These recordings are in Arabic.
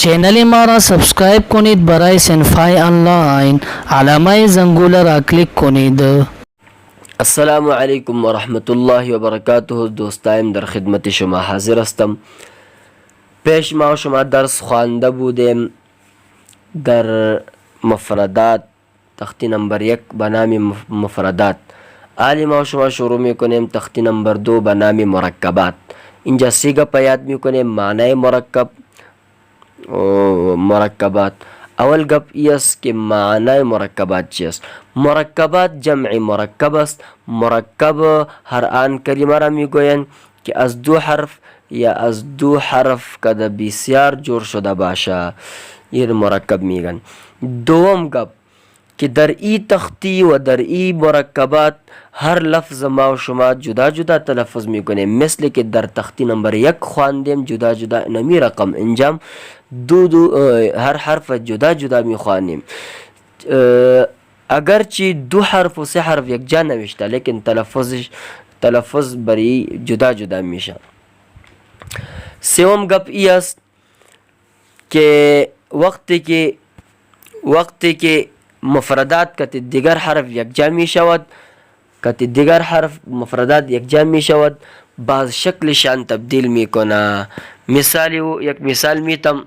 চ্যানেলে মারা সাবস্ক্রাইব کنید برای صنفهای آنلاین علامه زنگوله را کلیک کنید. السلام علیکم و رحمت الله و برکاته. دوستایم در خدمت شما حاضر هستم. پیش ما و شما درس خوانده بودیم در مفردات، تختی نمبر 1 به نام مفردات. حالی ما و شما شروع میکنیم تختی نمبر 2 به نام مرکبات. اینجا سیگا پا یاد میکنیم معنی مرکب مرکبات. اول گپ ای است که معنی مرکبات چیست. مرکبات جمع مرکب است. مرکب هر آن کلمه را میگویند که از دو حرف یا از دو حرف که بسیار جور شده باشه این مرکب میگن. دوم گپ که در ای تختی و در ای مرکبات هر لفظ ما و شما جدا جدا تلفظ میکنیم، مثل که در تختی نمبر 1 خواندیم جدا جدا نمی رقم انجام هر حرف جدا جدا میخوانیم. اگرچه 2 حرف و 3 حرف یک جا نوشته لیکن تلفظ بری جدا جدا میشه. سوم گپ ای است که وقتی که مفردات که دیگر حرف یک جا می شود، که دیگر حرف مفردات یک جا می شود، بعض شکلشان تبدیل می کنه. یک مثال میتم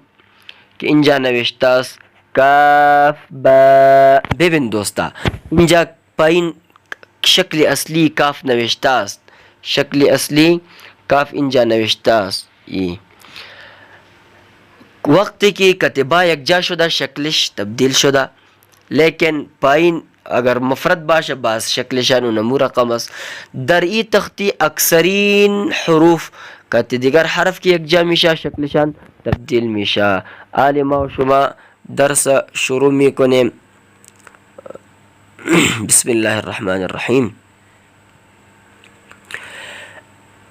که اینجا نوشته است کاف با. ببین دوستا اینجا پایین شکل اصلی کاف نوشته است، شکل اصلی کاف اینجا نوشته است. وقتی که کتبا یک جا شده شکلش تبدیل شده، لیکن پایین اگر مفرد باشه باز شکلشان و نمو رقم است. در ای تختی اکثرین حروف که دیگر حرف که یک جا میشه شکلشان تبدیل میشه. آل ما و شما درس شروع میکنیم. بسم الله الرحمن الرحیم.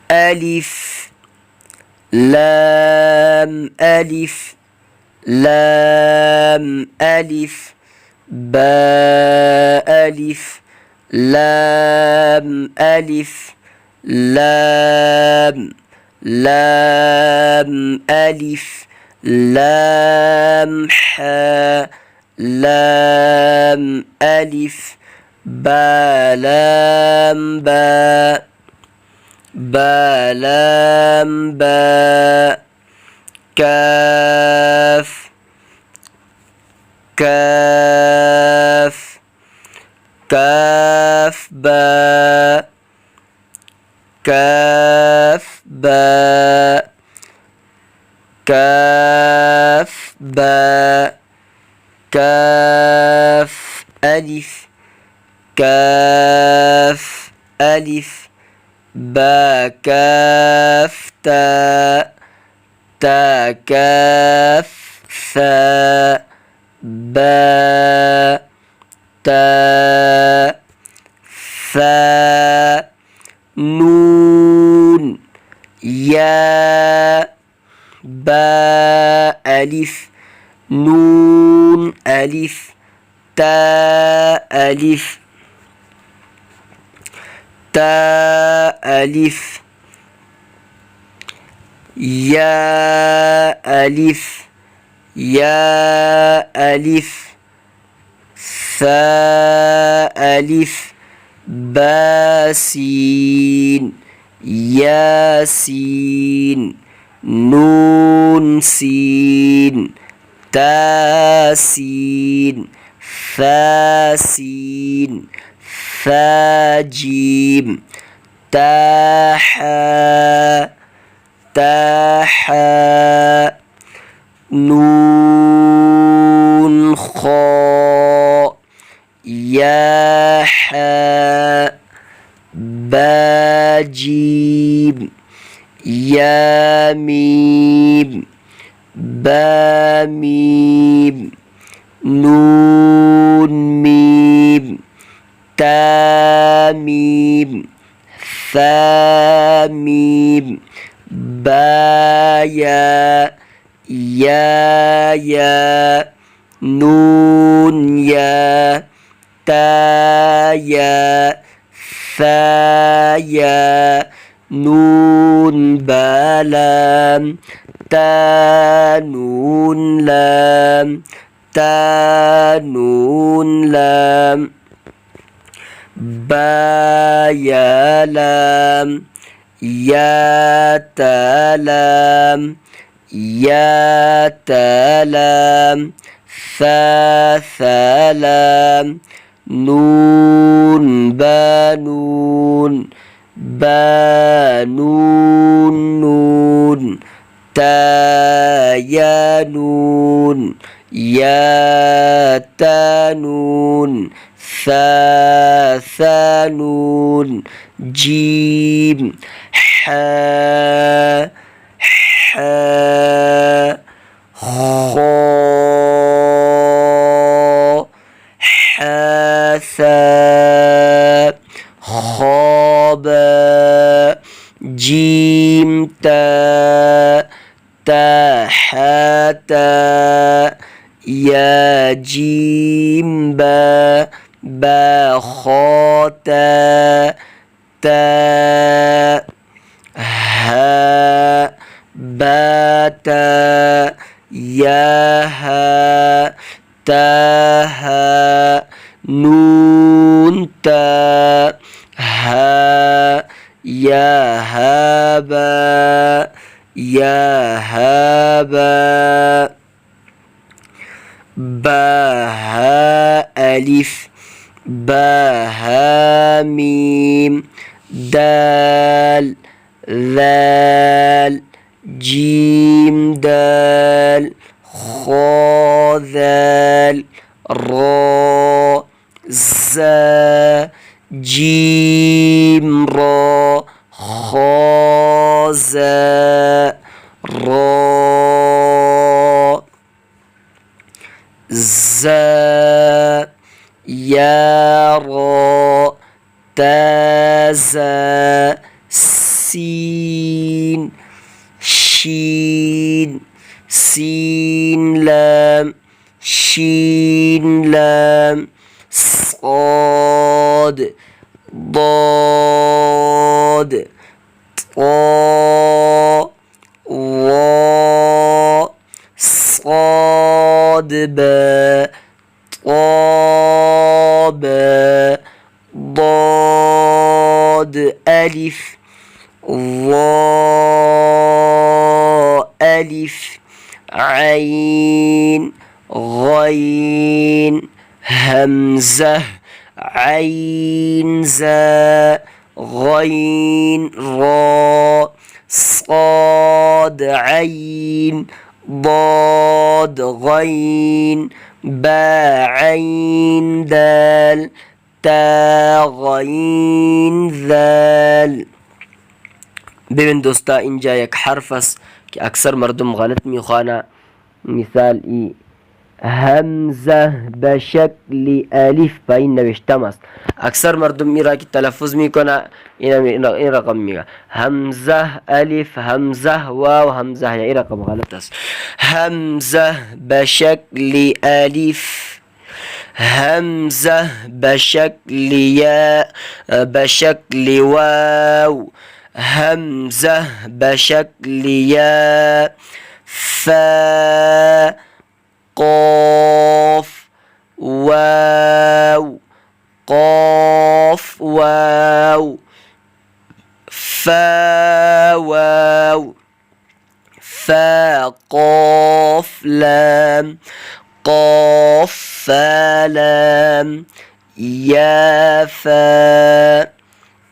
الف لام الف لام الف با الف لام الف لام لام الف لام حا لام الف با لام با با لام با كاف كاف كاف با كاف با كاف با كاف ألف كاف ألف با كاف تا تا كاف ثا با تا ثا نون يا با ألف نون ألف تا ألف تا ألف يا ألف يا ألف ثا ألف باسين ياسين نون سين تاسين ثاسين ثاجيم تاحا تاحا نون خا ياحا باجيم ياميم باميم نون ميم تاميم ثاميم بايا يا نون يا تايا ثايا نون بلام تا نون لام تا نون لام با یا لام یا تا لام یا تا لام ثا ثا لام نون با نون با نون نون تا یا نون یا تا نون ثا ثا نون جيم حا حا خا حاثا خابا جيم تا تا حاتا يا جيم با با خاتا تا ها باتا يا ها تاها نون تا ها يا هابا يا هابا با ها ألف با ها ميم دال ذال جيم دال خا ذال را زا جيم را خا زا را زا يا را تا زا سين شين سين لام شين لام صاد ضاد طا وا صاد با طاب ضاد ألف وا ألف عين غين همزة عين زا غين را صاد عين ضاد غين با عين دال تا غين ذال. ببین دوستا اینجا یک حرف است که اکثر مردم غلط میخوانه. مثال ای همزه به شکل الف با این نوشتم است. اکثر مردم میرا که تلفظ میکنه این رقم میگه همزه الف همزه واو همزه، این رقم غلط است. همزه به شکل الف همزه به شکل یا به شکل واو همزه به شکل یا فا قاف واو قاف واو فا واو فا قاف لام قاف فا لام يا فا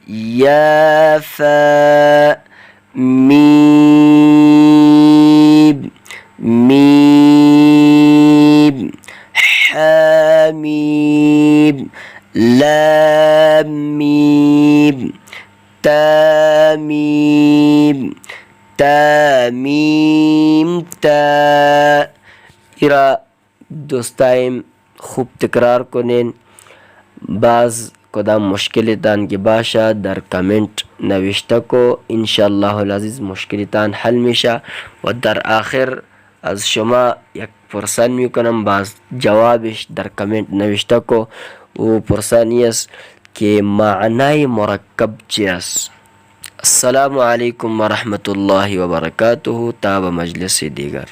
يا فا ميم ميم حاميم لام ميم تاميم تاميم تا. ایرا دوستایم خوب تکرار کنین. بعض کدام مشکلتان که باشه در کامنت نوشته کو، انشاءالله العزیز مشکلتان حل میشه. و در آخر از شما یک پرسان میکنم، باز جوابش در کامنت نوشته کو. و پرسانی است که معنای مرکب چی است. السلام علیکم ورحمۃ اللہ وبرکاتہ. تا به مجلس دیگر.